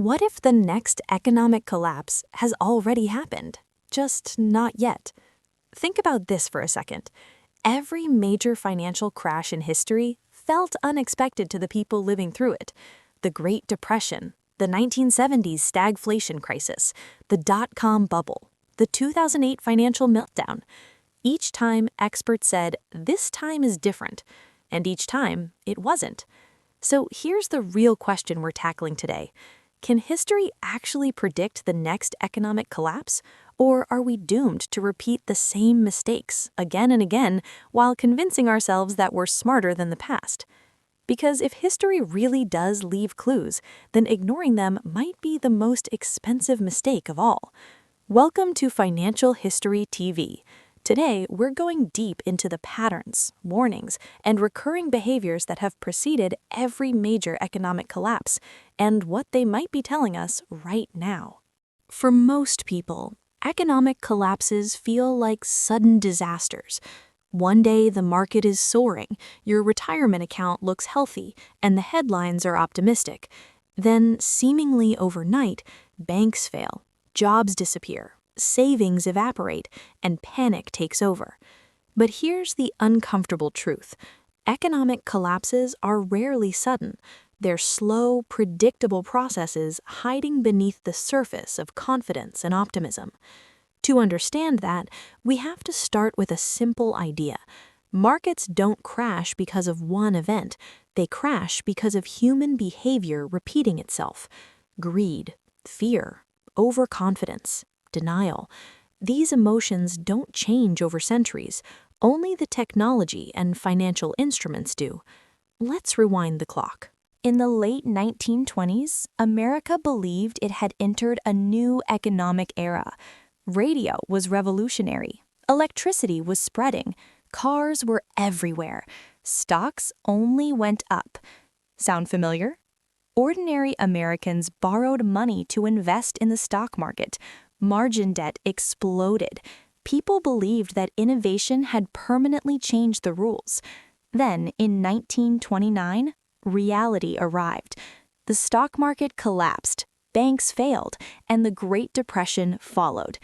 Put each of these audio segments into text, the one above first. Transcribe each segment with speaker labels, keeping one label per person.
Speaker 1: What if the next economic collapse has already happened, just not yet? Think about this for a second. Every major financial crash in history felt unexpected to the people living through it. The Great Depression, the 1970s stagflation crisis, the dot-com bubble, the 2008 financial meltdown. Each time, experts said, this time is different, and each time, it wasn't. So here's the real question we're tackling today. Can history actually predict the next economic collapse, or are we doomed to repeat the same mistakes again and again while convincing ourselves that we're smarter than the past? Because if history really does leave clues, then ignoring them might be the most expensive mistake of all. Welcome to Financial History TV. Today, we're going deep into the patterns, warnings, and recurring behaviors that have preceded every major economic collapse, and what they might be telling us right now. For most people, economic collapses feel like sudden disasters. One day, the market is soaring, your retirement account looks healthy, and the headlines are optimistic. Then, seemingly overnight, banks fail, jobs disappear, savings evaporate, and panic takes over. But here's the uncomfortable truth. Economic collapses are rarely sudden. They're slow, predictable processes hiding beneath the surface of confidence and optimism. To understand that, we have to start with a simple idea. Markets don't crash because of one event. They crash because of human behavior repeating itself. Greed, fear, overconfidence, denial. These emotions don't change over centuries. Only the technology and financial instruments do. Let's rewind the clock. In the late 1920s, America believed it had entered a new economic era. Radio was revolutionary. Electricity was spreading. Cars were everywhere. Stocks only went up. Sound familiar? Ordinary Americans borrowed money to invest in the stock market. Margin debt exploded. People believed that innovation had permanently changed the rules. Then, in 1929, reality arrived. The stock market collapsed, banks failed, and the Great Depression followed.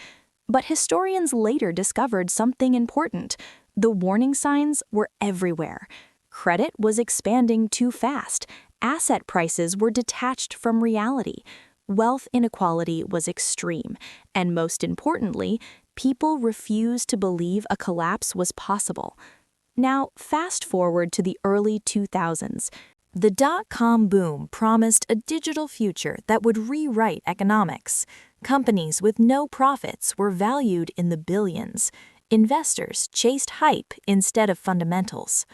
Speaker 1: But historians later discovered something important. The warning signs were everywhere. Credit was expanding too fast. Asset prices were detached from reality. Wealth inequality was extreme, and most importantly, people refused to believe a collapse was possible. Now, fast forward to the early 2000s. The dot-com boom promised a digital future that would rewrite economics. Companies with no profits were valued in the billions. Investors chased hype instead of fundamentals.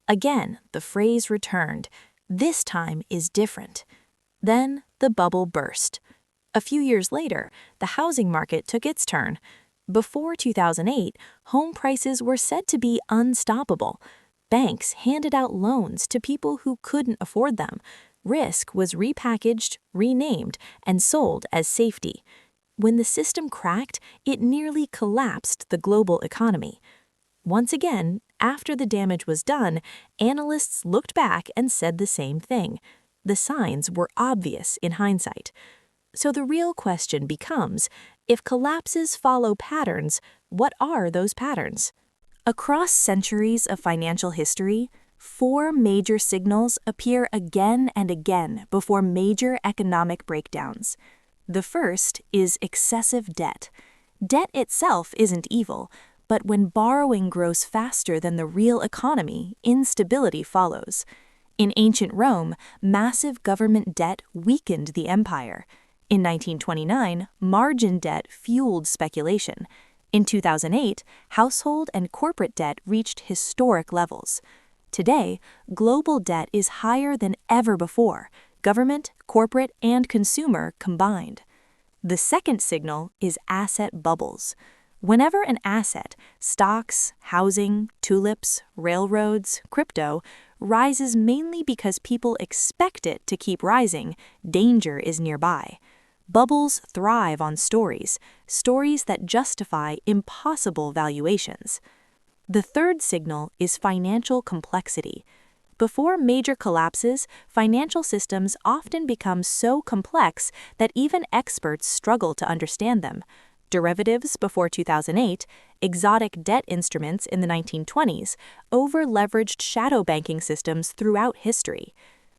Speaker 1: Again, the phrase returned, "This time is different." Then, the bubble burst. A few years later, the housing market took its turn. Before 2008, home prices were said to be unstoppable. Banks handed out loans to people who couldn't afford them. Risk was repackaged, renamed, and sold as safety. When the system cracked, it nearly collapsed the global economy. Once again, after the damage was done, analysts looked back and said the same thing. The signs were obvious in hindsight. So the real question becomes, if collapses follow patterns, what are those patterns? Across centuries of financial history, 4 major signals appear again and again before major economic breakdowns. The first is excessive debt. Debt itself isn't evil, but when borrowing grows faster than the real economy, instability follows. In ancient Rome, massive government debt weakened the empire. In 1929, margin debt fueled speculation. In 2008, household and corporate debt reached historic levels. Today, global debt is higher than ever before, government, corporate, and consumer combined. The second signal is asset bubbles. Whenever an asset, stocks, housing, tulips, railroads, crypto, rises mainly because people expect it to keep rising, danger is nearby. Bubbles thrive on stories that justify impossible valuations. The third signal is financial complexity. Before major collapses, financial systems often become so complex that even experts struggle to understand them. Derivatives before 2008, exotic debt instruments in the 1920s, over-leveraged shadow banking systems throughout history.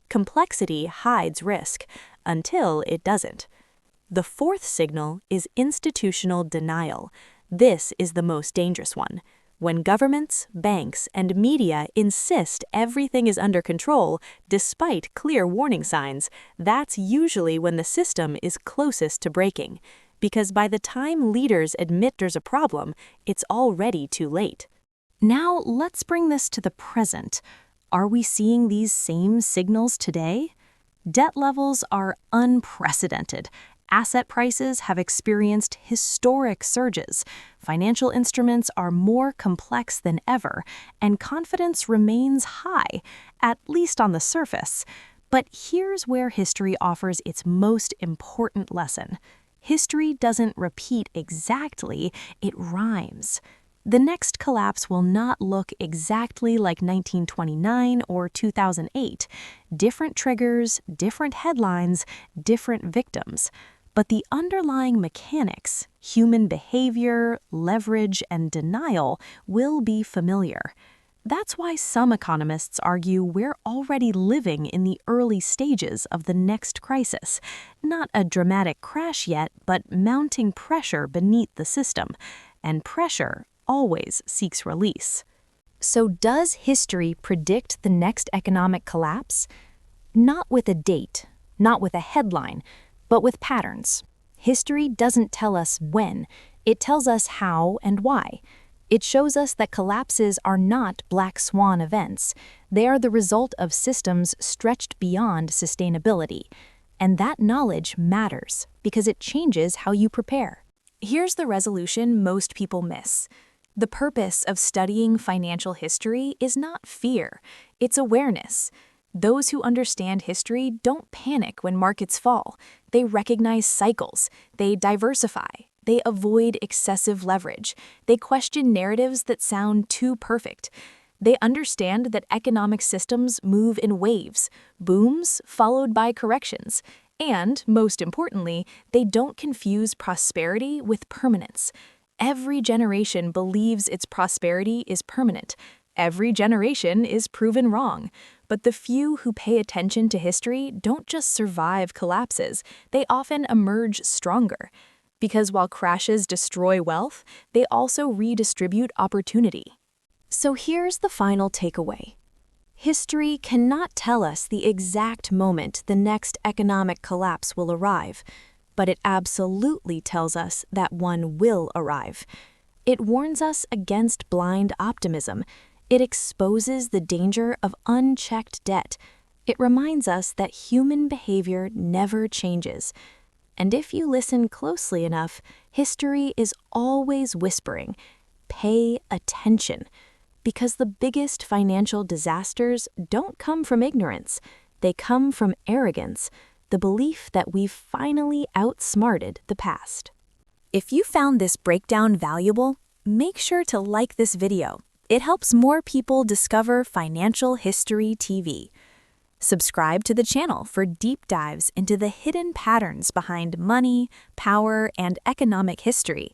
Speaker 1: Complexity hides risk, until it doesn't. The fourth signal is institutional denial. This is the most dangerous one. When governments, banks, and media insist everything is under control despite clear warning signs, that's usually when the system is closest to breaking. Because by the time leaders admit there's a problem, it's already too late. Now, let's bring this to the present. Are we seeing these same signals today? Debt levels are unprecedented. Asset prices have experienced historic surges. Financial instruments are more complex than ever, and confidence remains high, at least on the surface. But here's where history offers its most important lesson. History doesn't repeat exactly, it rhymes. The next collapse will not look exactly like 1929 or 2008. Different triggers, different headlines, different victims. But the underlying mechanics, human behavior, leverage, and denial will be familiar. That's why some economists argue we're already living in the early stages of the next crisis. Not a dramatic crash yet, but mounting pressure beneath the system. And pressure always seeks release. So does history predict the next economic collapse? Not with a date, not with a headline, but with patterns. History doesn't tell us when, it tells us how and why. It shows us that collapses are not black swan events. They are the result of systems stretched beyond sustainability. And that knowledge matters because it changes how you prepare. Here's the resolution most people miss. The purpose of studying financial history is not fear, it's awareness. Those who understand history don't panic when markets fall. They recognize cycles, they diversify, they avoid excessive leverage, they question narratives that sound too perfect. They understand that economic systems move in waves, booms followed by corrections. And, most importantly, they don't confuse prosperity with permanence. Every generation believes its prosperity is permanent. Every generation is proven wrong. But the few who pay attention to history don't just survive collapses, they often emerge stronger. Because while crashes destroy wealth, they also redistribute opportunity. So here's the final takeaway. History cannot tell us the exact moment the next economic collapse will arrive, but it absolutely tells us that one will arrive. It warns us against blind optimism. It exposes the danger of unchecked debt. It reminds us that human behavior never changes. And if you listen closely enough, history is always whispering, pay attention. Because the biggest financial disasters don't come from ignorance. They come from arrogance, the belief that we've finally outsmarted the past. If you found this breakdown valuable, make sure to like this video. It helps more people discover Financial History TV. Subscribe to the channel for deep dives into the hidden patterns behind money, power, and economic history.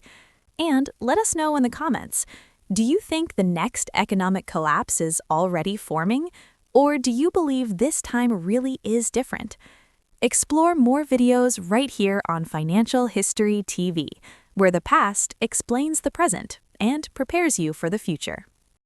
Speaker 1: And let us know in the comments, do you think the next economic collapse is already forming? Or do you believe this time really is different? Explore more videos right here on Financial History TV, where the past explains the present and prepares you for the future.